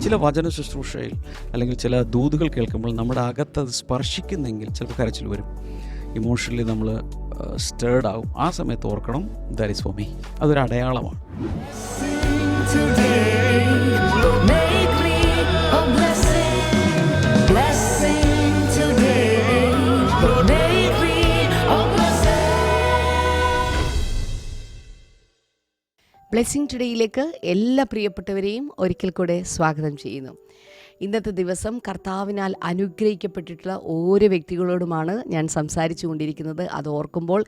ചില വചന ശുശ്രൂഷയിൽ അല്ലെങ്കിൽ ചില ദൂതുകൾ കേൾക്കുമ്പോൾ നമ്മുടെ അകത്തത് സ്പർശിക്കുന്നെങ്കിൽ ചിലപ്പോൾ കരച്ചിൽ വരും, ഇമോഷണലി നമ്മൾ സ്റ്റേർഡ് ആവും. ആ സമയത്ത് ഓർക്കണം, ദാറ്റ് ഈസ് ഫോർ മീ. അതൊരു അടയാളമാണ്. ബ്ലെസ്സിംഗ് ടുഡേയിലേക്ക് എല്ലാ പ്രിയപ്പെട്ടവരെയും ഒരിക്കൽ കൂടെ സ്വാഗതം ചെയ്യുന്നു. ഇന്നത്തെ ദിവസം കർത്താവിനാൽ അനുഗ്രഹിക്കപ്പെട്ടിട്ടുള്ള ഓരോ വ്യക്തികളോടുമാണ് ഞാൻ സംസാരിച്ചു കൊണ്ടിരിക്കുന്നത്. അത് ഓർക്കുമ്പോൾ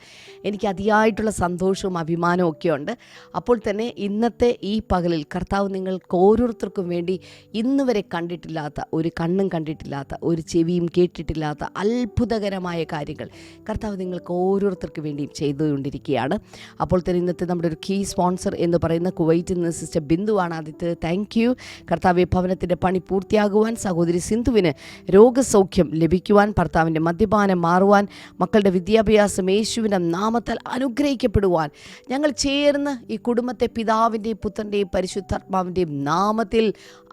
എനിക്ക് അതിയായിട്ടുള്ള സന്തോഷവും അഭിമാനവും ഒക്കെ ഉണ്ട്. അപ്പോൾ തന്നെ ഇന്നത്തെ ഈ പകലിൽ കർത്താവ് നിങ്ങൾക്ക് ഓരോരുത്തർക്കും വേണ്ടി ഇന്ന് വരെ കണ്ടിട്ടില്ലാത്ത, ഒരു കണ്ണും കണ്ടിട്ടില്ലാത്ത, ഒരു ചെവിയും കേട്ടിട്ടില്ലാത്ത അത്ഭുതകരമായ കാര്യങ്ങൾ കർത്താവ് നിങ്ങൾക്ക് ഓരോരുത്തർക്ക് വേണ്ടിയും ചെയ്തുകൊണ്ടിരിക്കുകയാണ്. അപ്പോൾ തന്നെ ഇന്നത്തെ നമ്മുടെ ഒരു കീ സ്പോൺസർ എന്ന് പറയുന്ന കുവൈറ്റിൽ നിന്ന് സിസ്റ്റർ ബിന്ദുവാണ്. ആദ്യത്തെ താങ്ക് യു. കർത്താവ് ഭവനത്തിൻ്റെ പണി പൂർത്തിയാകുവാൻ, സഹോദരി സിന്ധുവിന് രോഗസൗഖ്യം ലഭിക്കുവാൻ, ഭർത്താവിൻ്റെ മദ്യപാനം മാറുവാൻ, മക്കളുടെ വിദ്യാഭ്യാസം യേശുവിൻ്റെ നാമത്താൽ അനുഗ്രഹിക്കപ്പെടുവാൻ ഞങ്ങൾ ചേർന്ന് ഈ കുടുംബത്തെ പിതാവിൻ്റെയും പുത്രൻ്റെയും പരിശുദ്ധാത്മാവിൻ്റെയും നാമത്തിൽ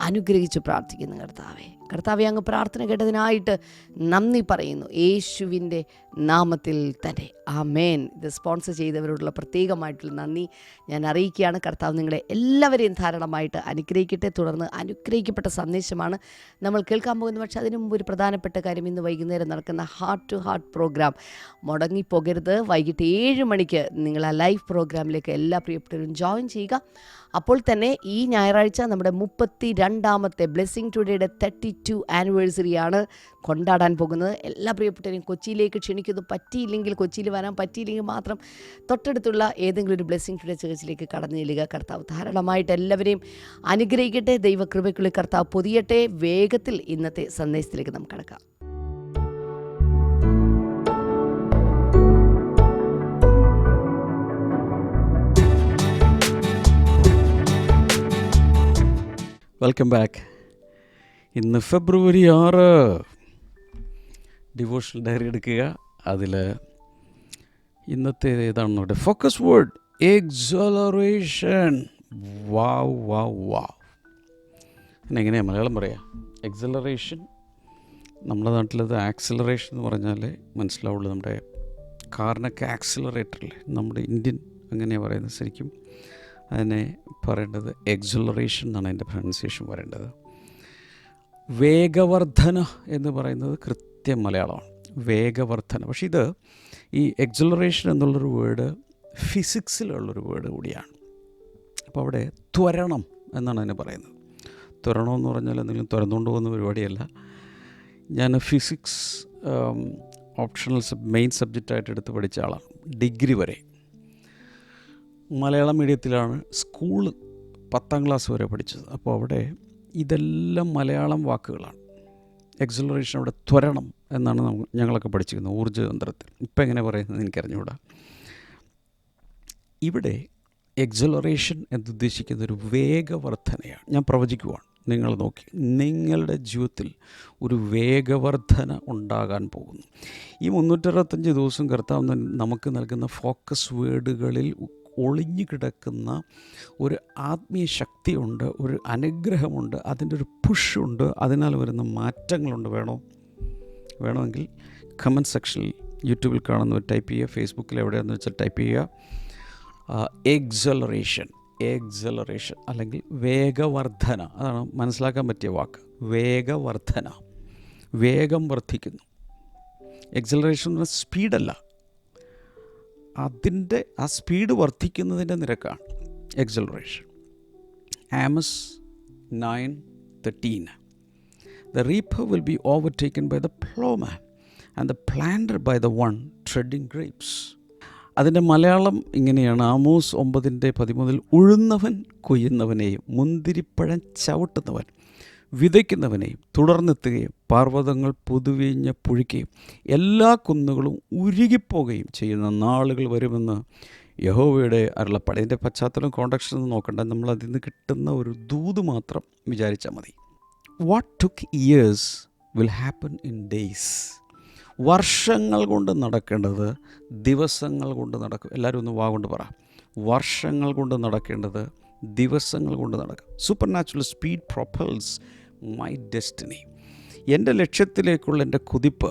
അനുഗ്രഹിച്ച് പ്രാർത്ഥിക്കുന്നു. കർത്താവെ അങ്ങ് പ്രാർത്ഥന കേട്ടതിനായിട്ട് നന്ദി പറയുന്നു, യേശുവിൻ്റെ നാമത്തിൽ തന്നെ ആമേൻ. ഇത് സ്പോൺസർ ചെയ്തവരോടുള്ള പ്രത്യേകമായിട്ടുള്ള നന്ദി ഞാൻ അറിയിക്കുകയാണ്. കർത്താവ് നിങ്ങളെ എല്ലാവരെയും ധാരാളമായിട്ട് അനുഗ്രഹിക്കട്ടെ. തുടർന്ന് അനുഗ്രഹിക്കപ്പെട്ട സന്ദേശമാണ് നമ്മൾ കേൾക്കാൻ പോകുന്നത്. പക്ഷേ അതിനു മുമ്പ് ഒരു പ്രധാനപ്പെട്ട കാര്യം, ഇന്ന് വൈകുന്നേരം നടക്കുന്ന ഹാർട്ട് ടു ഹാർട്ട് പ്രോഗ്രാം മുടങ്ങിപ്പോകരുത്. വൈകിട്ട് 7 മണിക്ക് നിങ്ങൾ ആ ലൈവ് പ്രോഗ്രാമിലേക്ക് എല്ലാ പ്രിയപ്പെട്ടവരും ജോയിൻ ചെയ്യുക. അപ്പോൾ തന്നെ ഈ ഞായറാഴ്ച നമ്മുടെ 32ാമത്തെ ബ്ലെസ്സിംഗ് ടുഡേയുടെ 32 ആനിവേഴ്സറിയാണ് കൊണ്ടാടാൻ പോകുന്നത്. എല്ലാ പ്രിയപ്പെട്ടവരെയും കൊച്ചിയിലേക്ക് ക്ഷണിക്കുന്നു. പറ്റിയില്ലെങ്കിൽ, കൊച്ചിയിൽ വരാൻ പറ്റിയില്ലെങ്കിൽ മാത്രം തൊട്ടടുത്തുള്ള ഏതെങ്കിലും ഒരു ബ്ലെസ്സിംഗ് ടുഡേ ചേർച്ചിലേക്ക് കടന്നു ചെല്ലുക. കർത്താവ് ധാരാളമായിട്ട് എല്ലാവരെയും അനുഗ്രഹിക്കട്ടെ. ദൈവകൃപയ്ക്കുള്ളിൽ കർത്താവ് പൊതിയട്ടെ. വേഗത്തിൽ ഇന്നത്തെ സന്ദേശത്തിലേക്ക് നമുക്ക് കടക്കാം. Welcome back. ഇന്ന് ഫെബ്രുവരി 6. ഡിവോഷണൽ ഡയറി എടുക്കുക. അതിൽ ഇന്നത്തെ ഏതാണെന്ന് നോട്ടെ. Focus word acceleration. Wow wow wow. പിന്നെ എങ്ങനെയാണ് മലയാളം പറയാം? എക്സലറേഷൻ. നമ്മുടെ നാട്ടിലത് ആക്സിലറേഷൻ എന്ന് പറഞ്ഞാൽ മനസ്സിലാവുള്ളൂ. നമ്മുടെ കാറിനൊക്കെ ആക്സിലറേറ്ററില്ലേ, നമ്മുടെ ഇന്ത്യൻ അങ്ങനെയാണ് പറയുന്നത്. ശരിക്കും അതിനെ പറയേണ്ടത് എക്സലറേഷൻ എന്നാണ് അതിൻ്റെ പ്രൊനൗൺസിയേഷൻ പറയേണ്ടത്. വേഗവർധന എന്ന് പറയുന്നത് കൃത്യം മലയാളമാണ്, വേഗവർധന. പക്ഷേ ഇത് ഈ എക്സലറേഷൻ എന്നുള്ളൊരു വേർഡ് ഫിസിക്സിലുള്ളൊരു വേർഡ് കൂടിയാണ്. അപ്പോൾ അവിടെ ത്വരണം എന്നാണ് അതിനെ പറയുന്നത്. ത്വരണം എന്ന് പറഞ്ഞാൽ എന്തെങ്കിലും തുറന്നുകൊണ്ട് പോകുന്ന പരിപാടിയല്ല. ഞാൻ ഫിസിക്സ് ഓപ്ഷണൽ മെയിൻ സബ്ജക്റ്റായിട്ട് എടുത്ത് പഠിച്ച ആളാണ്, ഡിഗ്രി വരെ. മലയാളം മീഡിയത്തിലാണ് സ്കൂൾ 10ാം ക്ലാസ് വരെ പഠിച്ചത്. അപ്പോൾ അവിടെ ഇതെല്ലാം മലയാളം വാക്കുകളാണ്. എക്സലറേഷൻ അവിടെ ത്വരണം എന്നാണ് ഞങ്ങളൊക്കെ പഠിച്ചിരിക്കുന്നത് ഊർജ്ജതന്ത്രത്തിൽ. ഇപ്പം എങ്ങനെ പറയുന്നത് എനിക്കറിഞ്ഞുകൂടാ. ഇവിടെ എക്സലറേഷൻ എന്നുദ്ദേശിക്കുന്ന ഒരു വേഗവർധനയാണ്. ഞാൻ പ്രവചിക്കുവാണ്, നിങ്ങൾ നോക്കി, നിങ്ങളുടെ ജീവിതത്തിൽ ഒരു വേഗവർധന ഉണ്ടാകാൻ പോകുന്നു. ഈ 365 ദിവസം കർത്താവ് നമുക്ക് നൽകുന്ന ഫോക്കസ് വേർഡുകളിൽ ഒളിഞ്ഞു കിടക്കുന്ന ഒരു ആത്മീയ ശക്തിയുണ്ട്, ഒരു അനുഗ്രഹമുണ്ട്, അതിൻ്റെ ഒരു പുഷുണ്ട്, അതിനാൽ വരുന്ന മാറ്റങ്ങളുണ്ട്. വേണമെങ്കിൽ കമൻറ്റ് സെക്ഷനിൽ യൂട്യൂബിൽ കാണുന്നവർ ടൈപ്പ് ചെയ്യുക, ഫേസ്ബുക്കിൽ എവിടെയാണെന്ന് വെച്ചാൽ ടൈപ്പ് ചെയ്യുക. എക്സലറേഷൻ അല്ലെങ്കിൽ വേഗവർധന, അതാണ് മനസ്സിലാക്കാൻ പറ്റിയ വാക്ക്. വേഗവർധന, വേഗം വർദ്ധിക്കുന്നു. എക്സലറേഷൻ എന്ന സ്പീഡല്ല, അതിൻ്റെ ആ സ്പീഡ് വർദ്ധിക്കുന്നതിൻ്റെ നിരക്കാണ് acceleration. Amos 9:13. The reaper will be overtaken by the plowman and the planter by the one treading grapes. അതിൻ്റെ മലയാളം ഇങ്ങനെയാണ്. ആമോസ് 9:13 ഉഴുന്നവൻ കൊയ്യുന്നവനെയും മുന്തിരിപ്പഴം ചവിട്ടുന്നവൻ വിതയ്ക്കുന്നവനെയും തുടർന്നെത്തുകയും പർവ്വതങ്ങൾ പുതുവീഞ്ഞ് പുഴിക്കുകയും എല്ലാ കുന്നുകളും ഉരുകിപ്പോകുകയും ചെയ്യുന്ന നാളുകൾ വരുമെന്ന് യഹോവയുടെ അരുളപ്പാട്. ഇതിൻ്റെ പശ്ചാത്തലം കോണ്ടക്സ്റ്റ് ഒന്നും നോക്കണ്ട, നമ്മൾ അതിൽ നിന്ന് കിട്ടുന്ന ഒരു ദൂത് മാത്രം വിചാരിച്ചാൽ മതി. What took years will happen in days. വർഷങ്ങൾ കൊണ്ട് നടക്കേണ്ടത് ദിവസങ്ങൾ കൊണ്ട് നടക്കും. എല്ലാവരും ഒന്ന് വാ കൊണ്ട് പറ. വർഷങ്ങൾ കൊണ്ട് നടക്കേണ്ടത് ദിവസങ്ങൾ കൊണ്ട് നടക്കും. Super natural speed propels my destiny. എൻ്റെ ലക്ഷ്യത്തിലേക്കുള്ള എൻ്റെ കുതിപ്പ്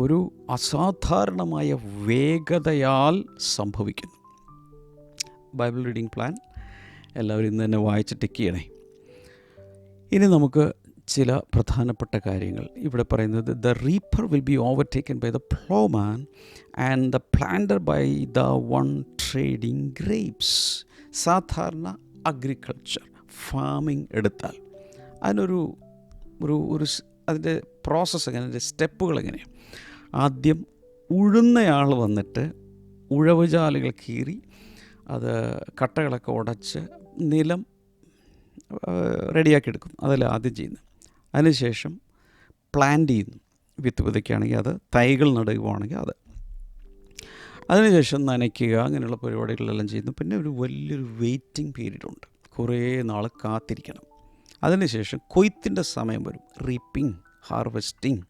ഒരു അസാധാരണമായ വേഗതയാൽ സംഭവിക്കുന്നു. ബൈബിൾ റീഡിംഗ് പ്ലാൻ എല്ലാവരും ഇന്ന് തന്നെ വായിച്ച് ടിക്ക് ചെയ്യണേ. ഇനി നമുക്ക് ചില പ്രധാനപ്പെട്ട കാര്യങ്ങൾ ഇവിടെ പറയുന്നത്. The reaper will be overtaken by the ploughman and the planter by the one treading grapes. സാധാരണ അഗ്രികൾച്ചർ ഫാമിംഗ് എടുത്താൽ അതിനൊരു അതിൻ്റെ പ്രോസസ്സ് എങ്ങനെ, അതിൻ്റെ സ്റ്റെപ്പുകൾ എങ്ങനെയാണ്? ആദ്യം ഉഴുന്നയാൾ വന്നിട്ട് ഉഴവുചാലുകൾ കീറി അത് കട്ടകളൊക്കെ ഉടച്ച് നിലം റെഡിയാക്കി എടുക്കും. അതല്ല ആദ്യം ചെയ്യുന്നത്. അതിനുശേഷം പ്ലാന്റ് ചെയ്യുന്നു. വിത്ത് വിതയ്ക്കുകയാണെങ്കിൽ അത്, തൈകൾ നടുകയാണെങ്കിൽ അത്, അതിനുശേഷം നനയ്ക്കുക, അങ്ങനെയുള്ള പരിപാടികളെല്ലാം ചെയ്യുന്നു. പിന്നെ ഒരു വലിയൊരു വെയിറ്റിംഗ് പീരീഡ് ഉണ്ട്. കുറേ നാൾ കാത്തിരിക്കണം. അതിനുശേഷം കൊയ്ത്തിൻ്റെ സമയം വരും, റീപ്പിംഗ്, ഹാർവെസ്റ്റിംഗ്.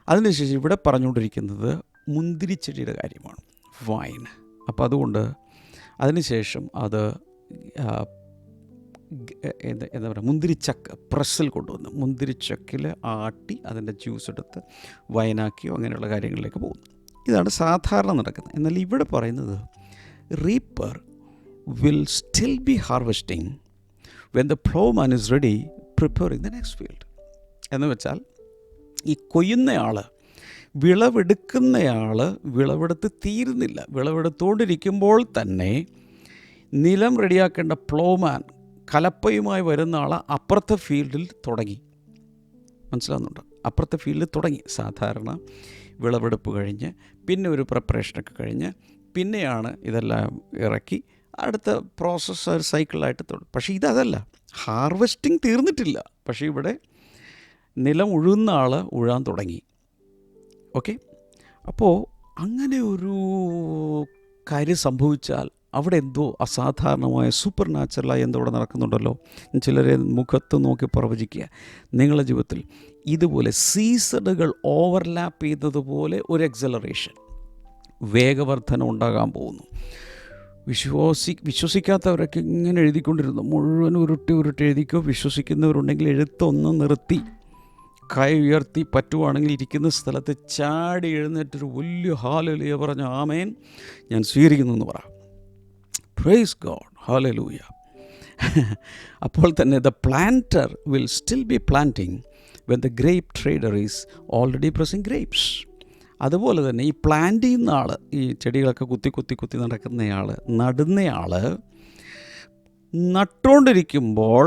അതിനുശേഷം ഇവിടെ പറഞ്ഞുകൊണ്ടിരിക്കുന്നത് മുന്തിരിച്ചെടിയുടെ കാര്യമാണ്, വൈൻ. അപ്പോൾ അതുകൊണ്ട് അതിനുശേഷം അത് എന്താ പറയുക, മുന്തിരിച്ചക്ക പ്രസ്സിൽ കൊണ്ടുവന്ന് മുന്തിരിച്ചക്കിൽ ആട്ടി അതിൻ്റെ ജ്യൂസ് എടുത്ത് വൈനാക്കിയോ അങ്ങനെയുള്ള കാര്യങ്ങളിലേക്ക് പോകുന്നു. ഇതാണ് സാധാരണ നടക്കുന്നത്. എന്നാൽ ഇവിടെ പറയുന്നത് Reaper will still B harvesting when the Plowman is ready preparing the next field. എന്ന് വെച്ചാൽ ഈ കൊയ്യുന്നയാൾ, വിളവെടുക്കുന്നയാൾ വിളവെടുത്ത് തീരുന്നില്ല. വിളവെടുത്തുകൊണ്ടിരിക്കുമ്പോൾ തന്നെ നിലം റെഡിയാക്കേണ്ട പ്ലോമാൻ കലപ്പയുമായി വരുന്ന ആൾ അപ്പുറത്തെ ഫീൽഡിൽ തുടങ്ങി. മനസ്സിലാകുന്നുണ്ടോ? അപ്പുറത്തെ ഫീൽഡിൽ തുടങ്ങി. സാധാരണ വിളവെടുപ്പ് കഴിഞ്ഞ് പിന്നെ ഒരു പ്രിപ്പറേഷനൊക്കെ കഴിഞ്ഞ് പിന്നെയാണ് ഇതെല്ലാം ഇറക്കി അടുത്ത പ്രോസസ്സ് ഒരു സൈക്കിളായിട്ട് തുടങ്ങും. പക്ഷേ ഇതല്ല, ഹാർവെസ്റ്റിംഗ് തീർന്നിട്ടില്ല. പക്ഷേ ഇവിടെ നിലം ഉഴുന്ന ആൾ ഉഴാൻ തുടങ്ങി. ഓക്കെ, അപ്പോൾ അങ്ങനെ ഒരു കാര്യം സംഭവിച്ചാൽ അവിടെ എന്തോ അസാധാരണമായ സൂപ്പർ നാച്ചുറലായി എന്തോ അവിടെ നടക്കുന്നുണ്ടല്ലോ. ചിലരെ മുഖത്ത് നോക്കി പ്രവചിക്കുക, നിങ്ങളുടെ ജീവിതത്തിൽ ഇതുപോലെ സീസണുകൾ ഓവർലാപ്പ് ചെയ്തതുപോലെ ഒരു എക്സലറേഷൻ, വേഗവർധന ഉണ്ടാകാൻ പോകുന്നു. വിശ്വസിക്കാത്തവരൊക്കെ ഇങ്ങനെ എഴുതിക്കൊണ്ടിരുന്നു, മുഴുവൻ ഉരുട്ടി എഴുതിക്കോ. വിശ്വസിക്കുന്നവരുണ്ടെങ്കിൽ എഴുത്തൊന്ന് നിർത്തി കൈ ഉയർത്തി, പറ്റുവാണെങ്കിൽ ഇരിക്കുന്ന സ്ഥലത്ത് ചാടി എഴുന്നേറ്റൊരു വലിയ ഹല്ലേലൂയ പറഞ്ഞ ആമേൻ ഞാൻ സ്വീകരിക്കുന്നു എന്ന് പറ. Praise God, hallelujah. അപ്പോൾ തന്നെ the planter will still B planting when the grape trader is already pressing grapes. അതുപോലെ തന്നെ ഈ പ്ലാന്റ് ചെയ്യുന്ന ആൾ, ഈ ചെടികളൊക്കെ കുത്തി നടക്കുന്നയാൾ, നടുന്നയാൾ നട്ടുകൊണ്ടിരിക്കുമ്പോൾ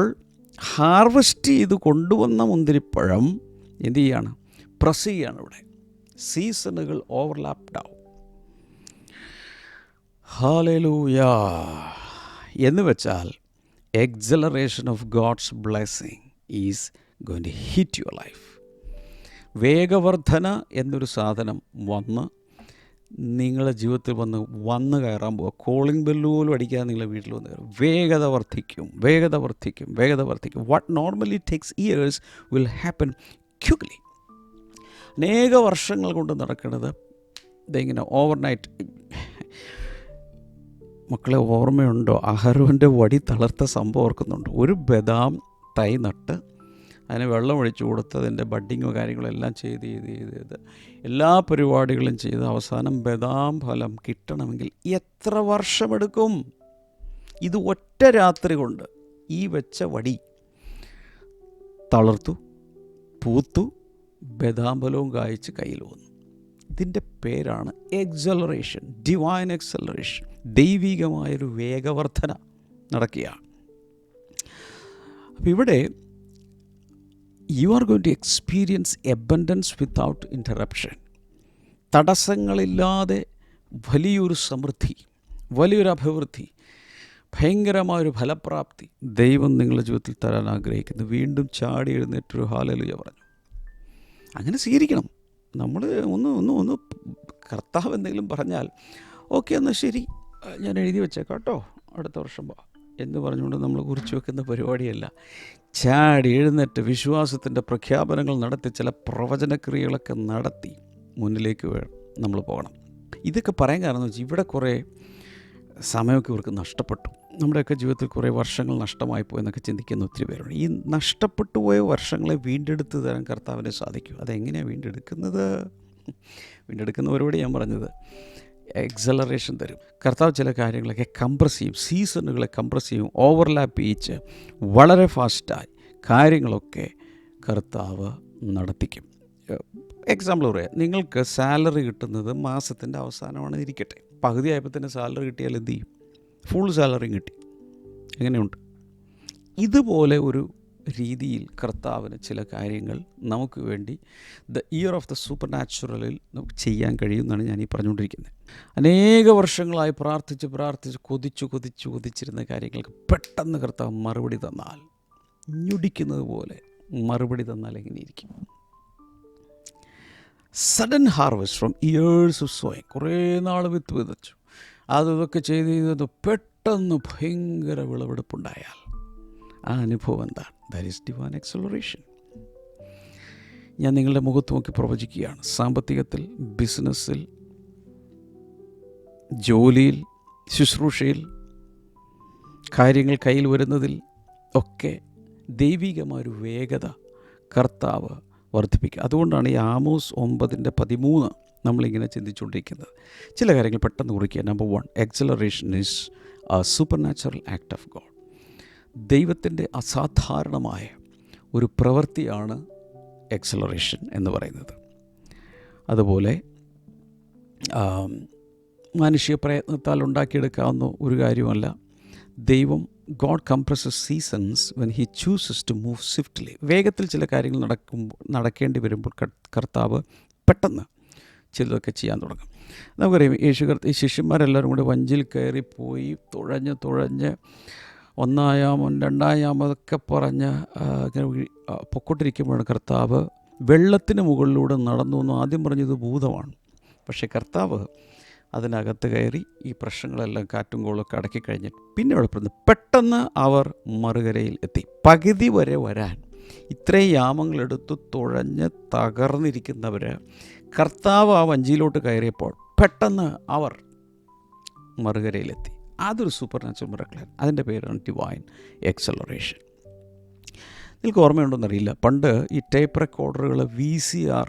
ഹാർവെസ്റ്റ് ചെയ്ത് കൊണ്ടുവന്ന മുന്തിരിപ്പഴം എന്ത് ചെയ്യാണ്? പ്രസ് ചെയ്യാണ്. ഇവിടെ സീസണുകൾ ഓവർലാപ്ഡ് ആവും. ഹല്ലേലൂയ. എന്ന് വെച്ചാൽ acceleration of God's blessing is going to hit your life. വേഗവർധന എന്നൊരു സാധനം നിങ്ങളുടെ ജീവിതത്തിൽ വന്ന് കയറാൻ പോവുക. കോളിംഗ് ബെല്ല് പോലും അടിക്കാതെ നിങ്ങളുടെ വീട്ടിൽ വന്ന് കയറും. വേഗത വർദ്ധിക്കും. What normally takes years will happen quickly. അനേക വർഷങ്ങൾ കൊണ്ട് നടക്കുന്നത് ഇതിങ്ങനെ ഓവർനൈറ്റ്. മക്കളെ, ഓർമ്മയുണ്ടോ? അഹരോൻ്റെ വടി തളർത്ത സംഭവം ഓർക്കുന്നുണ്ടോ? ഒരു ബദാം തൈ നട്ട് അതിന് വെള്ളം ഒഴിച്ചു കൊടുത്ത് അതിൻ്റെ ബഡ്ഡിങ്ങോ കാര്യങ്ങളെല്ലാം ചെയ്ത് എല്ലാ പരിപാടികളും ചെയ്ത് അവസാനം ബദാം ഫലം കിട്ടണമെങ്കിൽ എത്ര വർഷമെടുക്കും? ഇത് ഒറ്റ രാത്രി കൊണ്ട് ഈ വെച്ച വടി തളർത്തു, പൂത്തു, ബദാം ഫലവും കായ്ച്ച് കയ്യിൽ വന്നു. ഇതിൻ്റെ പേരാണ് എക്സലറേഷൻ, ഡിവൈൻ എക്സലറേഷൻ. ദൈവികമായൊരു വേഗവർധന നടക്കുകയാണ്. അപ്പോൾ ഇവിടെ you are going to experience abundance without interruption. തടസ്സങ്ങളില്ലാതെ വലിയൊരു സമൃദ്ധി, വലിയൊരു അഭിവൃദ്ധി, ഭയങ്കരമായൊരു ഫലപ്രാപ്തി ദൈവം നിങ്ങളുടെ ജീവിതത്തിൽ തരാൻ ആഗ്രഹിക്കുന്നു. വീണ്ടും ചാടി എഴുന്നേറ്റൊരു ഹല്ലേലൂയ പറഞ്ഞു. അങ്ങനെ സ്വീകരിക്കണം. നമ്മൾ ഒന്ന് കർത്താവ് എന്തെങ്കിലും പറഞ്ഞാൽ ഓക്കെ എന്നാൽ ശരി, ഞാൻ എഴുതി വെച്ചേക്കാം കേട്ടോ, അടുത്ത വർഷം എന്ന് പറഞ്ഞുകൊണ്ട് നമ്മൾ കുറിച്ച് വെക്കുന്ന പരിപാടിയല്ല. ചാടി എഴുന്നേറ്റ് വിശ്വാസത്തിൻ്റെ പ്രഖ്യാപനങ്ങൾ നടത്തി, ചില പ്രവചനക്രിയകളൊക്കെ നടത്തി മുന്നിലേക്ക് നമ്മൾ പോകണം. ഇതൊക്കെ പറയാൻ കാരണം എന്ന് വെച്ചാൽ ഇവിടെ കുറേ സമയമൊക്കെ ഇവർക്ക് നഷ്ടപ്പെട്ടു. നമ്മുടെയൊക്കെ ജീവിതത്തിൽ കുറേ വർഷങ്ങൾ നഷ്ടമായി പോയെന്നൊക്കെ ചിന്തിക്കുന്ന ഒത്തിരി പേരുണ്ട്. ഈ നഷ്ടപ്പെട്ടു പോയ വർഷങ്ങളെ വീണ്ടെടുത്ത് തരാൻ കർത്താവിന് സാധിക്കും. അതെങ്ങനെയാണ് വീണ്ടെടുക്കുന്നത്? വീണ്ടെടുക്കുന്നവരോട് ഞാൻ പറഞ്ഞത് എക്സലറേഷൻ തരും. കർത്താവ് ചില കാര്യങ്ങളൊക്കെ കംപ്രസ് ചെയ്യും, സീസണുകളെ കംപ്രസ് ചെയ്യും, ഓവർലാപ്പ് ചെയ്യിച്ച് വളരെ ഫാസ്റ്റായി കാര്യങ്ങളൊക്കെ കർത്താവ് നടത്തിക്കും. എക്സാമ്പിൾ പറയാം, നിങ്ങൾക്ക് സാലറി കിട്ടുന്നത് മാസത്തിൻ്റെ അവസാനമാണ് ഇരിക്കട്ടെ. പകുതി ആയപ്പോൾ തന്നെ സാലറി കിട്ടിയാൽ എന്ത് ചെയ്യും? ഫുൾ സാലറിയും കിട്ടി. എങ്ങനെയുണ്ട്? ഇതുപോലെ ഒരു രീതിയിൽ കർത്താവിന് ചില കാര്യങ്ങൾ നമുക്ക് വേണ്ടി the year of the super നാച്ചുറലിൽ നമുക്ക് ചെയ്യാൻ കഴിയുമെന്നാണ് ഞാൻ ഈ പറഞ്ഞുകൊണ്ടിരിക്കുന്നത്. അനേക വർഷങ്ങളായി പ്രാർത്ഥിച്ച് കൊതിച്ചിരുന്ന കാര്യങ്ങൾക്ക് പെട്ടെന്ന് കർത്താവ് മറുപടി തന്നാൽ, ഞൊടിക്കുന്നത് പോലെ മറുപടി തന്നാൽ എങ്ങനെയിരിക്കും? Sudden harvest from years of sowing. കുറേ നാൾ വിത്ത് വിതച്ചു, അതൊക്കെ ചെയ്ത് പെട്ടെന്ന് ഭയങ്കര വിളവെടുപ്പുണ്ടായാൽ ആ അനുഭവം എന്താണ്? That is divine acceleration. ഞാൻ നിങ്ങളുടെ മുഖത്ത് നോക്കി പ്രവചിക്കുകയാണ്. സാമ്പത്തികത്തിൽ, ബിസിനസ്സിൽ, ജോലിയിൽ, ശുശ്രൂഷയിൽ, കാര്യങ്ങൾ കയ്യിൽ വരുന്നതിൽ ഒക്കെ ദൈവികമായൊരു വേഗത കർത്താവ് വർദ്ധിപ്പിക്കുക. അതുകൊണ്ടാണ് ഈ ആമോസ് 9:13 നമ്മളിങ്ങനെ ചിന്തിച്ചുകൊണ്ടിരിക്കുന്നത്. ചില കാര്യങ്ങൾ പെട്ടെന്ന് കുറിക്കുക. Number 1, acceleration is a supernatural act of God. ദൈവത്തിൻ്റെ അസാധാരണമായ ഒരു പ്രവൃത്തിയാണ് എക്സലറേഷൻ എന്ന് പറയുന്നത്. അതുപോലെ മാനുഷിക പ്രയത്നത്താൽ ഉണ്ടാക്കിയെടുക്കാവുന്ന ഒരു കാര്യമല്ല. ദൈവം God compresses seasons when he chooses to move swiftly. വേഗത്തിൽ ചില കാര്യങ്ങൾ നടക്കേണ്ടി വരുമ്പോൾ കർത്താവ് പെട്ടെന്ന് ചിലതൊക്കെ ചെയ്യാൻ തുടങ്ങും. നമുക്കറിയാം, ഈ ശിഷ്യന്മാരെല്ലാവരും കൂടി വഞ്ചിയിൽ കയറിപ്പോയി തുഴഞ്ഞ് 1 യാമം 2 യാമം അതൊക്കെ പറഞ്ഞ് ഇങ്ങനെ പൊക്കോട്ടിരിക്കുമ്പോഴാണ് കർത്താവ് വെള്ളത്തിന് മുകളിലൂടെ നടന്നു എന്ന് ആദ്യം പറഞ്ഞത് ഭൂതമാണ്. പക്ഷേ കർത്താവ് അതിനകത്ത് കയറി ഈ പ്രശ്നങ്ങളെല്ലാം കാറ്റും കോളൊക്കെ അടക്കി കഴിഞ്ഞിട്ട് പിന്നെ അവിടെ പെട്ടെന്ന് അവർ മറുകരയിൽ എത്തി. പകുതി വരെ വരാൻ ഇത്രയും യാമങ്ങളെടുത്ത് തുഴഞ്ഞ് തകർന്നിരിക്കുന്നവർ കർത്താവ് ആ വഞ്ചിയിലോട്ട് കയറിയപ്പോൾ പെട്ടെന്ന് അവർ മറുകരയിലെത്തി. അതൊരു സൂപ്പർ നാച്ചുറൽ മിറക്കിളാണ്. അതിൻ്റെ പേരാണ് ഡിവൈൻ എക്സലറേഷൻ. നിങ്ങൾക്ക് ഓർമ്മയുണ്ടോയെന്നറിയില്ല, പണ്ട് ഈ ടേപ്പ് റെക്കോർഡറുകൾ, VCR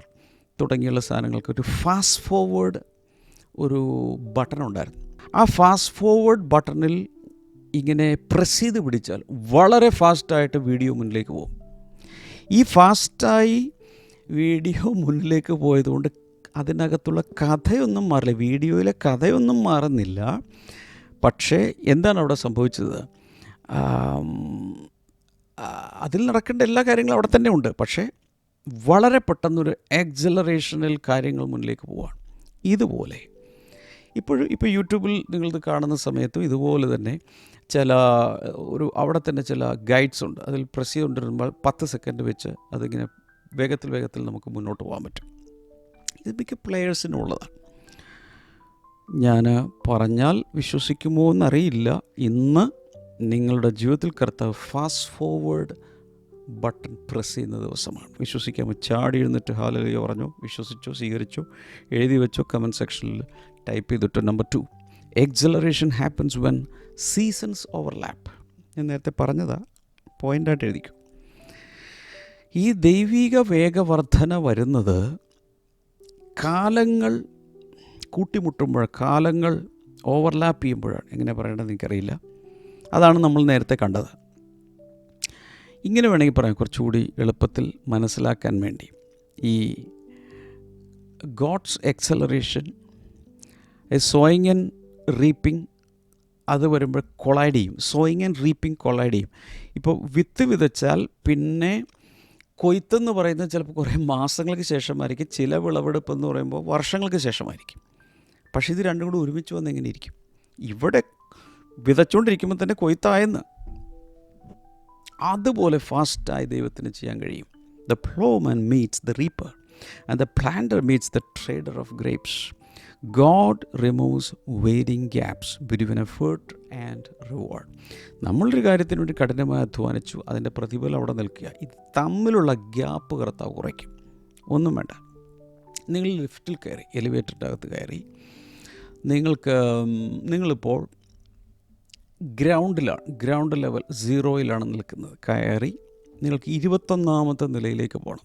തുടങ്ങിയുള്ള സാധനങ്ങൾക്ക് ഒരു ഫാസ്റ്റ് ഫോർവേഡ് ഒരു ബട്ടൺ ഉണ്ടായിരുന്നു. ആ ഫാസ്റ്റ് ഫോർവേഡ് ബട്ടണിൽ ഇങ്ങനെ പ്രസ് ചെയ്ത് പിടിച്ചാൽ വളരെ ഫാസ്റ്റായിട്ട് വീഡിയോ മുന്നിലേക്ക് പോകും. ഈ ഫാസ്റ്റായി വീഡിയോ മുന്നിലേക്ക് പോയതുകൊണ്ട് അതിനകത്തുള്ള കഥയൊന്നും മാറില്ല, വീഡിയോയിലെ കഥയൊന്നും മാറുന്നില്ല. പക്ഷേ എന്താണ് അവിടെ സംഭവിച്ചത്? അതിൽ നടക്കേണ്ട എല്ലാ കാര്യങ്ങളും അവിടെ തന്നെ ഉണ്ട്. പക്ഷേ വളരെ എക്സലറേഷനിൽ കാര്യങ്ങൾ മുന്നിലേക്ക് പോവുകയാണ്. ഇതുപോലെ ഇപ്പോൾ യൂട്യൂബിൽ നിങ്ങളിത് കാണുന്ന സമയത്തും ഇതുപോലെ തന്നെ അവിടെ തന്നെ ചില ഗൈഡ്സ് ഉണ്ട്. അതിൽ പ്രസ് ചെയ്തുകൊണ്ടിരുമ്പോൾ 10 സെക്കൻഡ് വെച്ച് അതിങ്ങനെ വേഗത്തിൽ നമുക്ക് മുന്നോട്ട് പോകാൻ പറ്റും. ഇത് മിക്ക പ്ലെയേഴ്സിനുള്ളതാണ്. ഞാൻ പറഞ്ഞാൽ വിശ്വസിക്കുമോ എന്നറിയില്ല, ഇന്ന് നിങ്ങളുടെ ജീവിതത്തിൽ കർത്താവ് ഫാസ്റ്റ് ഫോർവേഡ് ബട്ടൺ പ്രസ് ചെയ്യുന്ന ദിവസമാണ്. വിശ്വസിക്കാമോ? ചാടി എഴുന്നിട്ട് ഹല്ലേലൂയ പറഞ്ഞോ, വിശ്വസിച്ചോ, സ്വീകരിച്ചോ, എഴുതി വെച്ചോ, കമൻറ്റ് സെക്ഷനിൽ ടൈപ്പ് ചെയ്തിട്ട്. Number 2, acceleration happens when seasons overlap. ഞാൻ നേരത്തെ പറഞ്ഞതാ, പോയിൻ്റായിട്ട് എഴുതിക്കും. ഈ ദൈവിക വേഗവർധന വരുന്നത് കാലങ്ങൾ കൂട്ടിമുട്ടുമ്പോൾ, കാലങ്ങൾ ഓവർലാപ്പ് ചെയ്യുമ്പോഴാണ്. എങ്ങനെ പറയേണ്ടതെന്ന് എനിക്കറിയില്ല. അതാണ് നമ്മൾ നേരത്തെ കണ്ടത്. ഇങ്ങനെ വേണമെങ്കിൽ പറയാം, കുറച്ചുകൂടി എളുപ്പത്തിൽ മനസ്സിലാക്കാൻ വേണ്ടി. ഈ God's acceleration, sowing and reaping, അത് വരുമ്പോൾ കൊളൈഡ് ചെയ്യും. സോയിങ് ആൻഡ് റീപ്പിംഗ് കൊളൈഡ് ചെയ്യും. ഇപ്പോൾ വിത്ത് വിതച്ചാൽ പിന്നെ കൊയ്ത്തെന്ന് പറയുന്നത് ചിലപ്പോൾ കുറേ മാസങ്ങൾക്ക് ശേഷമായിരിക്കും. ചില വിളവെടുപ്പ് എന്ന് പറയുമ്പോൾ വർഷങ്ങൾക്ക് ശേഷമായിരിക്കും. പക്ഷേ ഇത് രണ്ടും കൂടി ഒരുമിച്ച് വന്ന് എങ്ങനെ ഇരിക്കും? ഇവിടെ വിതച്ചുകൊണ്ടിരിക്കുമ്പോൾ തന്നെ കൊയ്ത്തായെന്ന്. അതുപോലെ ഫാസ്റ്റായി ദൈവത്തിന് ചെയ്യാൻ കഴിയും. The Plowman meats the Reaper and the planter meats the trader of grapes. God removes waiting gaps between effort and reward. നമ്മളൊരു കാര്യത്തിന് വേണ്ടി കഠിനമായി അധ്വാനിച്ചു, അതിൻ്റെ പ്രതിഫലം അവിടെ നിൽക്കുക. ഇത് തമ്മിലുള്ള ഗ്യാപ്പ് കർത്താവ് കുറയ്ക്കും. ഒന്നും വേണ്ട. നിങ്ങൾ ലിഫ്റ്റിൽ കയറി, എലിവേറ്ററിൻ്റെ അകത്ത് കയറി, നിങ്ങളിപ്പോൾ ഗ്രൗണ്ട് ലെവൽ 0-യിലാണ് നിൽക്കുന്നത്. കയറി നിങ്ങൾക്ക് 21-ാമത്തെ നിലയിലേക്ക് പോകണം.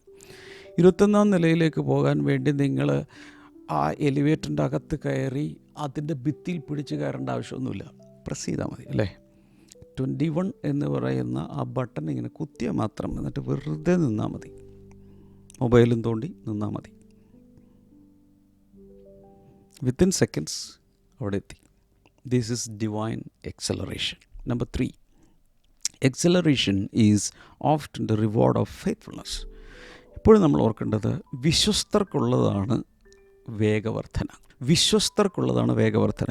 21-ാം നിലയിലേക്ക് പോകാൻ വേണ്ടി നിങ്ങൾ ആ എലിവേറ്ററിൻ്റെ അകത്ത് കയറി അതിൻ്റെ ഭിത്തിയിൽ പിടിച്ച് കയറേണ്ട ആവശ്യമൊന്നുമില്ല. പ്രസ് ചെയ്താൽ മതി അല്ലേ. 21 എന്ന് പറയുന്ന ആ ബട്ടൺ ഇങ്ങനെ കുത്തിയാൽ മാത്രം, എന്നിട്ട് വെറുതെ നിന്നാൽ മതി. മൊബൈലും തോണ്ടി നിന്നാൽ മതി. വിത്തിൻ സെക്കൻഡ്സ് അവിടെ എത്തി. This is divine acceleration. Number 3, acceleration is often the reward of faithfulness. ഇപ്പോഴും നമ്മൾ ഓർക്കേണ്ടത് വിശ്വസ്തർക്കുള്ളതാണ് വേഗവർധന. വിശ്വസ്തർക്കുള്ളതാണ് വേഗവർധന.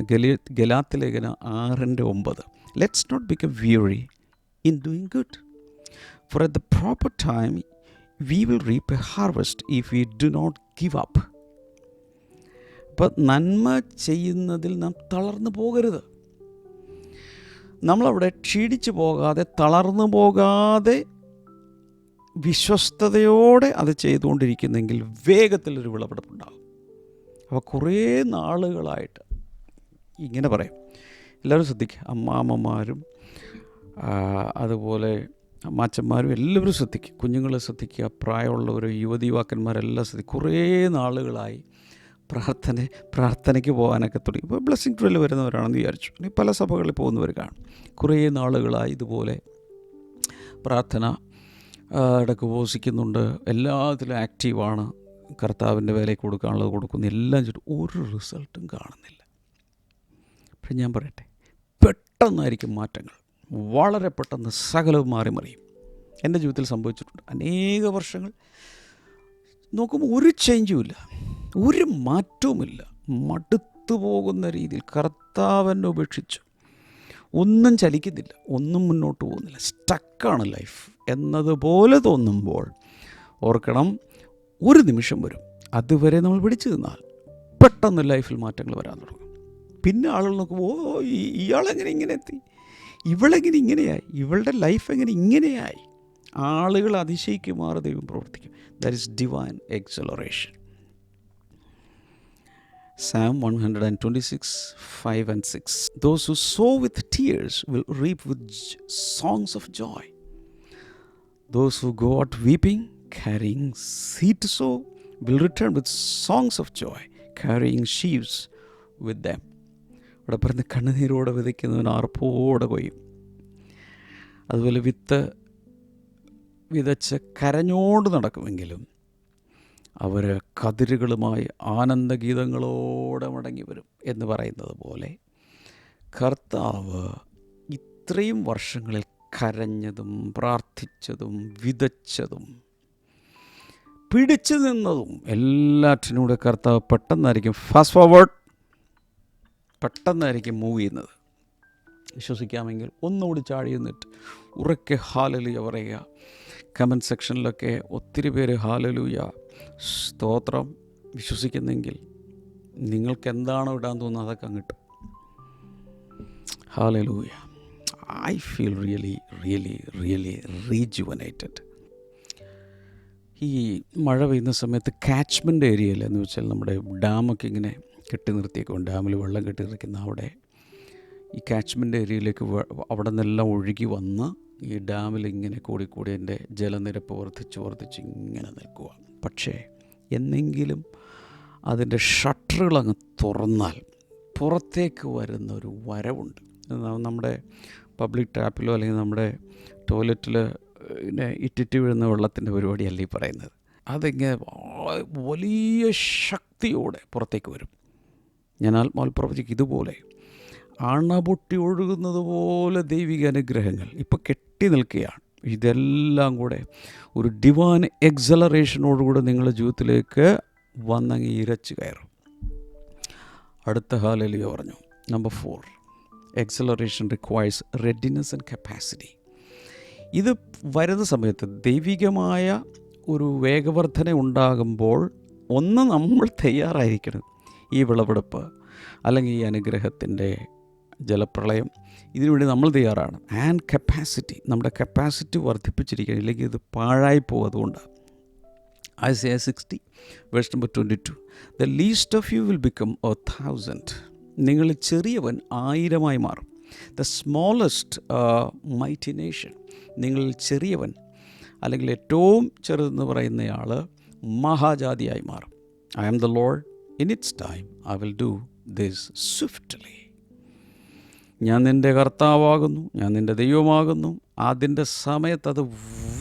ഗലാത്യലേഖന 6:9. Let's not become weary in doing good, for at the proper time we will reap a harvest if we do not give up. അപ്പം നന്മ ചെയ്യുന്നതിൽ നാം തളർന്നു പോകരുത്. നമ്മളവിടെ ക്ഷീണിച്ചു പോകാതെ, തളർന്നു പോകാതെ, വിശ്വസ്തയോടെ അത് ചെയ്തുകൊണ്ടിരിക്കുന്നെങ്കിൽ വേഗത്തിലൊരു വിളവെടുപ്പുണ്ടാകും. അപ്പോൾ കുറേ നാളുകളായിട്ട് ഇങ്ങനെ പറയും. എല്ലാവരും ശ്രദ്ധിക്കുക. അമ്മാമ്മമാരും അതുപോലെ അമ്മാച്ചന്മാരും എല്ലാവരും ശ്രദ്ധിക്കുക. കുഞ്ഞുങ്ങളെ ശ്രദ്ധിക്കുക, പ്രായമുള്ളവർ, യുവതീവാക്കന്മാരെല്ലാം ശ്രദ്ധിക്കുക. കുറേ നാളുകളായി പ്രാർത്ഥനയ്ക്ക് പോകാനൊക്കെ തുടങ്ങി. ഇപ്പോൾ ബ്ലെസ്സിങ് ട്രെയിൽ വരുന്നവരാണെന്ന് വിചാരിച്ചു. ഇനി പല സഭകളിൽ പോകുന്നവർ കാണും. കുറേ നാളുകളായി ഇതുപോലെ പ്രാർത്ഥന ഇടയ്ക്ക് ഉപവസിക്കുന്നുണ്ട്, എല്ലാത്തിലും ആക്റ്റീവാണ്, കർത്താവിൻ്റെ വേലയ്ക്ക് കൊടുക്കാനുള്ളത് കൊടുക്കുന്നു, എല്ലാം ചെയ്തിട്ട് ഒരു റിസൾട്ടും കാണുന്നില്ല. പക്ഷെ ഞാൻ പറയട്ടെ, പെട്ടെന്നായിരിക്കും മാറ്റങ്ങൾ. വളരെ പെട്ടെന്ന് സകലവും മാറി മറിയും. എൻ്റെ ജീവിതത്തിൽ സംഭവിച്ചിട്ടുണ്ട്. അനേക വർഷങ്ങൾ നോക്കുമ്പോൾ ഒരു ചേഞ്ചുമില്ല, ഒരു മാറ്റവുമില്ല. മടുത്തു പോകുന്ന രീതിയിൽ കർത്താവിനെ ഉപേക്ഷിച്ചു, ഒന്നും ചലിക്കുന്നില്ല, ഒന്നും മുന്നോട്ട് പോകുന്നില്ല, സ്റ്റക്കാണ് ലൈഫ് എന്നതുപോലെ തോന്നുമ്പോൾ ഓർക്കണം, ഒരു നിമിഷം വരും, അതുവരെ നമ്മൾ പിടിച്ചു നിന്നാൽ പെട്ടെന്ന് ലൈഫിൽ മാറ്റങ്ങൾ വരാൻ തുടങ്ങും. പിന്നെ ആളുകൾ നോക്കുമ്പോൾ, ഓ ഇയാളെങ്ങനെ ഇങ്ങനെ എത്തി, ഇവളെങ്ങനെ ഇങ്ങനെയായി, ഇവളുടെ ലൈഫ് എങ്ങനെ ഇങ്ങനെയായി, ആളുകൾ അതിശയിക്കുമാറ് ദൈവം പ്രവർത്തിക്കും. That is divine acceleration. Psalm 126:5-6. Those who sow with tears will reap with songs of joy. Those who go out weeping, carrying seed to sow, will return with songs of joy, carrying sheaves with them. അവിടെ പറഞ്ഞ് കണ്ണുനീരോടെ വിതയ്ക്കുന്നവൻ ആർപ്പോടെ കൊയ്യും. അതുപോലെ വിതച്ച് കരഞ്ഞോട് നടക്കുമെങ്കിലും അവർ കതിരുകളുമായി ആനന്ദഗീതങ്ങളോടെ മടങ്ങി വരും എന്ന് പറയുന്നത് പോലെ, കർത്താവ് ഇത്രയും വർഷങ്ങളിൽ കരഞ്ഞതും പ്രാർത്ഥിച്ചതും വിതച്ചതും പിടിച്ചു നിന്നതും എല്ലാറ്റിനൂടെ കർത്താവ് പെട്ടെന്നായിരിക്കും ഫാസ്റ്റ് ഫോർവേഡ്, പെട്ടെന്നായിരിക്കും മൂവ് ചെയ്യുന്നത്. വിശ്വസിക്കാമെങ്കിൽ ഒന്നുകൂടി ചാടി നിന്നിട്ട് ഉറക്കെ ഹാലലൂയ പറയുക. കമൻറ്റ് സെക്ഷനിലൊക്കെ ഒത്തിരി പേര് ഹാലലൂയ സ്തോത്രം വിശ്വസിക്കുന്നെങ്കിൽ നിങ്ങൾക്ക് എന്താണോ ഇടാൻ തോന്നുന്നത് അതൊക്കെ അങ്ങിട്ട് hallelujah. I feel really rejuvenated. ഈ മഴ പെയ്യുന്ന സമയത്ത് കാച്ച്മെൻ്റ് ഏരിയയിൽ എന്ന് വെച്ചാൽ നമ്മുടെ ഡാമൊക്കെ ഇങ്ങനെ കെട്ടി നിർത്തിയേക്കും, ഡാമിൽ വെള്ളം കെട്ടി നിൽക്കുന്ന അവിടെ ഈ കാച്ച്മെൻ്റ് ഏരിയയിലേക്ക് അവിടെ നിന്നെല്ലാം ഒഴുകി വന്ന് ഈ ഡാമിൽ ഇങ്ങനെ കൂടി അതിൻ്റെ ജലനിരപ്പ് വർദ്ധിച്ച് ഇങ്ങനെ നിൽക്കുക. പക്ഷേ എന്നെങ്കിലും അതിൻ്റെ ഷട്ടറുകൾ അങ്ങ് തുറന്നാൽ പുറത്തേക്ക് വരുന്ന ഒരു വരവുണ്ട്. നമ്മുടെ പബ്ലിക് ടാപ്പിലോ അല്ലെങ്കിൽ നമ്മുടെ ടോയ്ലറ്റിൽ പിന്നെ ഇറ്റിറ്റ് വീഴുന്ന വെള്ളത്തിൻ്റെ പരിപാടിയല്ല ഈ പറയുന്നത്. അതിങ്ങനെ വലിയ ശക്തിയോടെ പുറത്തേക്ക് വരും. ഞാൻ ആത്മാവിൽ പ്രവചിക്കും, ഇതുപോലെ അണപൊട്ടി ഒഴുകുന്നത് പോലെ ദൈവിക അനുഗ്രഹങ്ങൾ ഇപ്പോൾ കെട്ടി നിൽക്കുകയാണ്. ഇതെല്ലാം കൂടെ ഒരു ഡിവൈൻ എക്സലറേഷനോടുകൂടെ നിങ്ങളുടെ ജീവിതത്തിലേക്ക് വന്നങ്ങ് ഇരച്ച് കയറും. അടുത്ത ഹല്ലേലൂയ പറഞ്ഞു. Number 4, acceleration requires readiness and capacity. ഇത് വരുന്ന സമയത്ത് ദൈവികമായ ഒരു വേഗവർധന ഉണ്ടാകുമ്പോൾ ഒന്ന് നമ്മൾ തയ്യാറായിരിക്കണം. ഈ വിളവെടുപ്പ് അല്ലെങ്കിൽ ഈ അനുഗ്രഹത്തിൻ്റെ ജലപ്രളയം, ഇതിനുവേണ്ടി നമ്മൾ തയ്യാറാണ്. ആൻഡ് കപ്പാസിറ്റി, നമ്മുടെ കപ്പാസിറ്റി വർദ്ധിപ്പിച്ചിരിക്കണം, ഇല്ലെങ്കിൽ ഇത് പാഴായി പോകും. അതുകൊണ്ട് Isaiah 60 verse number 22, the least of you will become 1,000. നിങ്ങൾ ചെറിയവൻ 1000 മാറും. ദ സ്മോളസ്റ്റ് മൈറ്റി നേഷൻ, നിങ്ങളിൽ ചെറിയവൻ അല്ലെങ്കിൽ ഏറ്റവും ചെറുതെന്ന് പറയുന്നയാൾ മഹാജാതിയായി മാറും. I am the Lord, in its time I will do this swiftly. ഞാൻ നിൻ്റെ കർത്താവാകുന്നു, ഞാൻ നിൻ്റെ ദൈവമാകുന്നു. അതിൻ്റെ സമയത്ത് അത്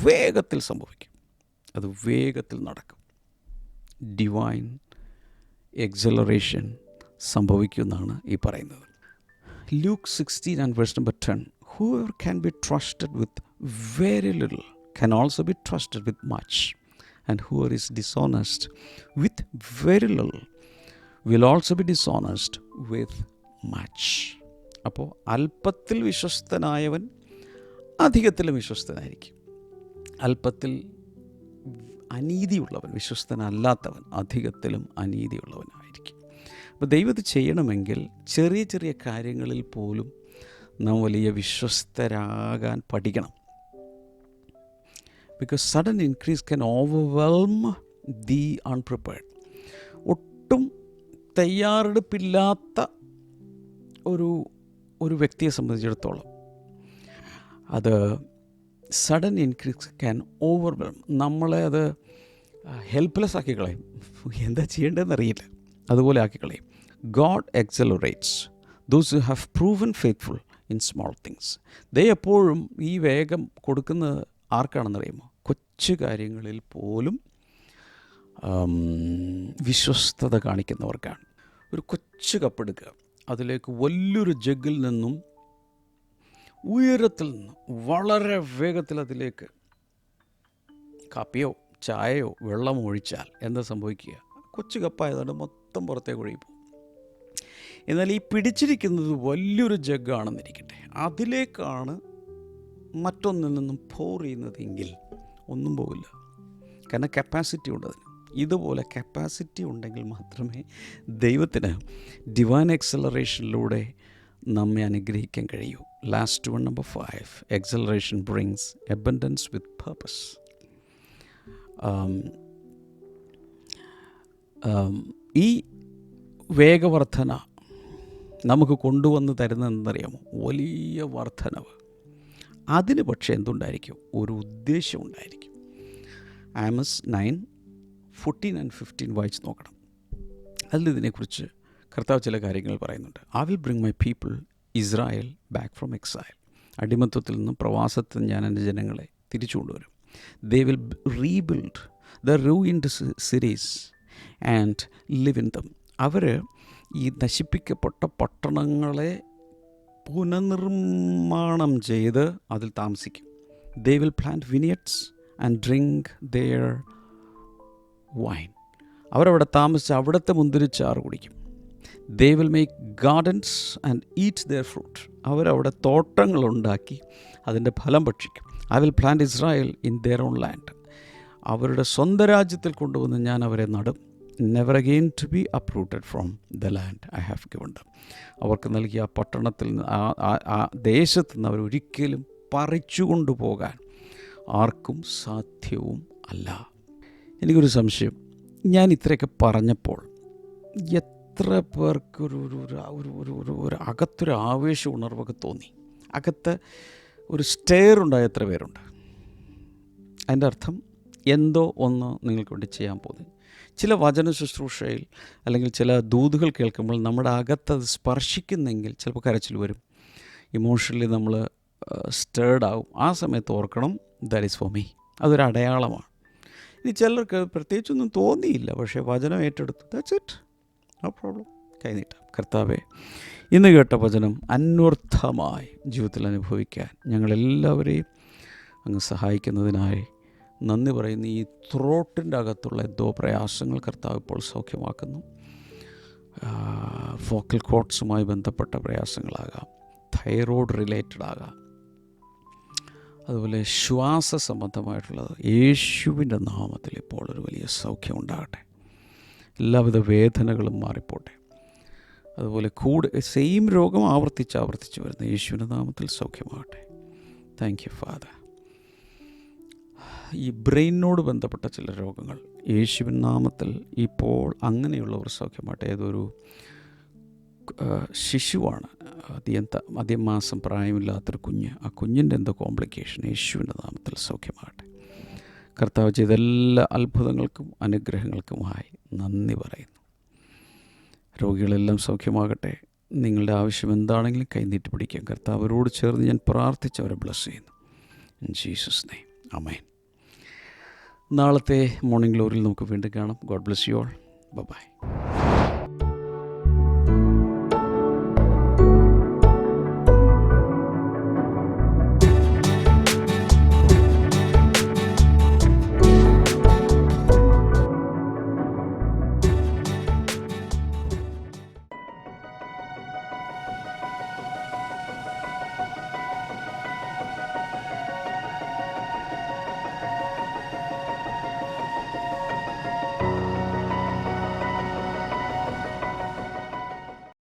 വേഗത്തിൽ സംഭവിക്കും, അത് വേഗത്തിൽ നടക്കും. ഡിവൈൻ എക്സലറേഷൻ സംഭവിക്കുമെന്നാണ് ഈ പറയുന്നത്. Luke 16 and verse number 10, whoever can be trusted with very little can also be trusted with much, and whoever is dishonest with very little will also be dishonest with much. അപ്പോൾ അല്പത്തിൽ വിശ്വസ്തനായവൻ അധികത്തിലും വിശ്വസ്തനായിരിക്കും. അല്പത്തിൽ അനീതിയുള്ളവൻ, വിശ്വസ്തനല്ലാത്തവൻ അധികത്തിലും അനീതിയുള്ളവനായിരിക്കും. അപ്പോൾ ദൈവം ഇത് ചെയ്യണമെങ്കിൽ ചെറിയ ചെറിയ കാര്യങ്ങളിൽ പോലും നാം വലിയ വിശ്വസ്തരാകാൻ പഠിക്കണം. Because sudden increase can overwhelm the unprepared. ഒട്ടും തയ്യാറെടുപ്പില്ലാത്ത ഒരു വ്യക്തിയെ സംബന്ധിച്ചിടത്തോളം അത് സഡൻ ഇൻക്രീസ് ക്യാൻ ഓവർവെൽം, നമ്മളെ അത് ഹെൽപ്ലെസ് ആക്കി കളയും. എന്താ ചെയ്യേണ്ടതെന്ന് അറിയില്ല, അതുപോലെ ആക്കി കളയും. God accelerates those who have proven faithful in small things. എപ്പോഴും ഈ വേഗം കൊടുക്കുന്നത് ആർക്കാണെന്നറിയുമോ? കൊച്ചു കാര്യങ്ങളിൽ പോലും വിശ്വസ്തത കാണിക്കുന്നവർക്കാണ്. ഒരു കൊച്ചു കപ്പെടുക്കുക, അതിലേക്ക് വലിയൊരു ജഗ്ഗിൽ നിന്നും ഉയരത്തിൽ നിന്ന് വളരെ വേഗത്തിൽ അതിലേക്ക് കാപ്പിയോ ചായയോ വെള്ളമോ ഒഴിച്ചാൽ എന്താ സംഭവിക്കുക? കൊച്ചു കപ്പായതുകൊണ്ട് മൊത്തം പുറത്തേക്ക് ഒഴുകി പോകും. എന്നാൽ ഈ പിടിച്ചിരിക്കുന്നത് വലിയൊരു ജഗ്ഗാണെന്നിരിക്കട്ടെ, അതിലേക്കാണ് മറ്റൊന്നിൽ നിന്നും പോർ ചെയ്യുന്നതെങ്കിൽ ഒന്നും പോവില്ല. കാരണം കപ്പാസിറ്റി ഉണ്ട് അതിന്. ഇതുപോലെ കപ്പാസിറ്റി ഉണ്ടെങ്കിൽ മാത്രമേ ദൈവത്തിന് ഡിവൈൻ എക്സലറേഷനിലൂടെ നമ്മെ അനുഗ്രഹിക്കാൻ കഴിയൂ. Last one, number 5, acceleration brings abundance with purpose. ഈ വേഗവർധന നമുക്ക് കൊണ്ടുവന്ന് തരുന്നതെന്നറിയാമോ? വലിയ വർധനവ്. അതിന് പക്ഷേ എന്തുണ്ടായിരിക്കും? ഒരു ഉദ്ദേശം ഉണ്ടായിരിക്കും. ആമോസ് 9:14 and 15 വായിച്ച് നോക്കണം. അതിലിതിനെക്കുറിച്ച് കർത്താവ് ചില കാര്യങ്ങൾ പറയുന്നുണ്ട്. I will bring my people Israel back from exile. അടിമത്വത്തിൽ നിന്നും പ്രവാസത്തിൽ ഞാൻ എൻ്റെ ജനങ്ങളെ തിരിച്ചു കൊണ്ടുവരും. They will rebuild the ruined cities and live in them. അവർ ഈ നശിപ്പിക്കപ്പെട്ട പട്ടണങ്ങളെ പുനർനിർമ്മാണം ചെയ്ത് അതിൽ താമസിക്കും. They will plant vineyards and drink their wine. അവരവിടെ താമസിച്ച് അവിടുത്തെ മുന്തിരിച്ചാറ് കുടിക്കും. They will make gardens and eat their fruit. അവരവിടെ തോട്ടങ്ങളുണ്ടാക്കി അതിൻ്റെ ഫലം ഭക്ഷിക്കും. I will plant Israel in there own land. അവരുടെ സ്വന്തം രാജ്യത്തിൽ കൊണ്ടുവന്ന് ഞാൻ അവരെ നടും. Never again to be uprooted from the land I have given them. അവർക്ക് നൽകിയ ആ പട്ടണത്തിൽ നിന്ന് ആ ദേശത്ത് നിന്ന് അവരൊരിക്കലും പറിച്ചു കൊണ്ടുപോകാൻ ആർക്കും സാധ്യവും അല്ല. എനിക്കൊരു സംശയം, ഞാൻ ഇത്രയൊക്കെ പറഞ്ഞപ്പോൾ എത്ര പേർക്ക് ഒരു അകത്തൊരു ആവേശ ഉണർവൊക്കെ തോന്നി? അകത്ത് ഒരു സ്റ്റെയർ ഉണ്ടായ എത്ര പേരുണ്ട്? അതിൻ്റെ അർത്ഥം എന്തോ ഒന്ന് നിങ്ങൾക്ക് വേണ്ടി ചെയ്യാൻ പോകുന്നു. ചില വചന ശുശ്രൂഷയിൽ അല്ലെങ്കിൽ ചില ദൂതുകൾ കേൾക്കുമ്പോൾ നമ്മുടെ അകത്തത് സ്പർശിക്കുന്നെങ്കിൽ ചിലപ്പോൾ കരച്ചിൽ വരും, ഇമോഷണലി നമ്മൾ സ്റ്റേർഡ് ആവും. ആ സമയത്ത് ഓർക്കണം, ദാറ്റ് ഈസ് ഫോർ മീ. അതൊരു അടയാളമാണ്. ഇനി ചിലർക്ക് പ്രത്യേകിച്ചൊന്നും തോന്നിയില്ല, പക്ഷേ വചനം ഏറ്റെടുത്തു, ദാറ്റ്സ് ഇറ്റ്, നോ പ്രോബ്ലം, കൈനീട്ടാം. കർത്താവേ, ഇന്ന് കേട്ട വചനം അന്വർത്ഥമായി ജീവിതത്തിൽ അനുഭവിക്കാൻ ഞങ്ങളെല്ലാവരെയും അങ്ങ് സഹായിക്കുന്നതിനായി നന്ദി പറയുന്നു. ഈ ത്രോട്ടിൻ്റെ അകത്തുള്ള എന്തോ പ്രയാസങ്ങൾ കർത്താവ് ഇപ്പോൾ സൗഖ്യമാക്കുന്നു. വോക്കൽ കോഡ്സുമായി ബന്ധപ്പെട്ട പ്രയാസങ്ങളാകാം, തൈറോയ്ഡ് റിലേറ്റഡ് ആകാം, അതുപോലെ ശ്വാസ സംബന്ധമായിട്ടുള്ളത്. യേശുവിൻ്റെ നാമത്തിൽ ഇപ്പോൾ ഒരു വലിയ സൗഖ്യം ഉണ്ടാകട്ടെ. എല്ലാവിധ വേദനകളും മാറിപ്പോട്ടെ. അതുപോലെ സെയിം രോഗം ആവർത്തിച്ച് വരുന്ന യേശുവിൻ്റെ നാമത്തിൽ സൗഖ്യമാകട്ടെ. Thank you father. ഈ ബ്രെയിനോട് ബന്ധപ്പെട്ട ചില രോഗങ്ങൾ യേശുവിൻ നാമത്തിൽ ഇപ്പോൾ അങ്ങനെയുള്ളവർ സൗഖ്യമാകട്ടെ. ഏതൊരു ശിശുവാണ്, അധികം മാസം പ്രായമില്ലാത്തൊരു കുഞ്ഞ്. ആ കുഞ്ഞിൻ്റെ എന്തോ കോംപ്ലിക്കേഷൻ, യേശുവിൻ്റെ നാമത്തിൽ സൗഖ്യമാകട്ടെ. കർത്താവ് ചെയ്ത എല്ലാ അത്ഭുതങ്ങൾക്കും അനുഗ്രഹങ്ങൾക്കുമായി നന്ദി പറയുന്നു. രോഗികളെല്ലാം സൗഖ്യമാകട്ടെ. നിങ്ങളുടെ ആവശ്യം എന്താണെങ്കിലും കൈനീട്ടി പിടിക്കാം. കർത്താവ് അവരോട് ചേർന്ന് ഞാൻ പ്രാർത്ഥിച്ച് അവരെ ബ്ലസ് ചെയ്യുന്നു. In Jesus name, amen. നാളത്തെ മോർണിംഗ് ഗ്ലോറിയിൽ നമുക്ക് വീണ്ടും കാണാം. God bless you all. By.